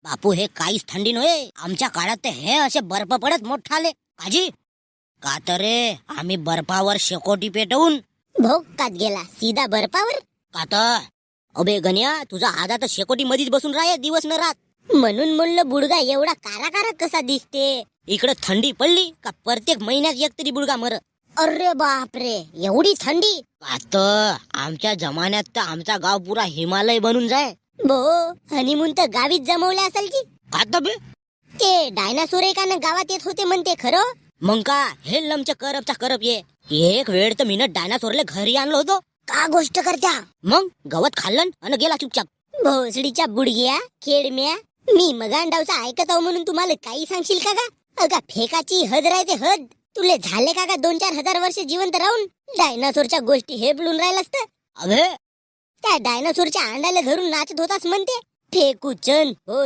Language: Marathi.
बापू हे काहीच थंडी नव्हे, आमच्या काळात ते हे असे बर्फ पडत मोठाले काजी का तर रे आम्ही बर्फावर शेकोटी पेटवून भोकात गेला सीधा बर्फावर. का तर अबे गण्या तुझा आधा तर शेकोटी मध्येच बसून राहे दिवस न रात. म्हणून म्हणलं बुडगा एवढा कारा कसा दिसते. इकडे थंडी पडली का प्रत्येक महिन्यात एक तरी बुडगा मर. अरे बापरे एवढी थंडी. का तर आमच्या जमान्यात तर आमचा गाव पुरा हिमालय बनून जाय. भो हनीमून तर गावीच जमवले असेल की. का तर बे ते डायनासोर एकानं गावात येत होते म्हणते खरं. मग का हे लमच्या करपचा करप ये. एक वेळ तर मीनं डायनासोरले घरी आणलं होतं. का गोष्ट करत्या. मग गवत खाल्लं आणि गेला चुपचाप. भोसडीच्या बुडग्या खेडम्या, मी मगांडावचा ऐकत आहो म्हणून तुम्हाला काही सांगशील का गा. अगा फेकाची हद राहते हद. तुले झाले का 2-4 हजार वर्ष जिवंत राहून डायनासोरच्या गोष्टी हेपलून राहिलास तर. अबे त्या डायनासोरच्या अंडाला धरून नाचत होतास म्हणते. फेकू चन हो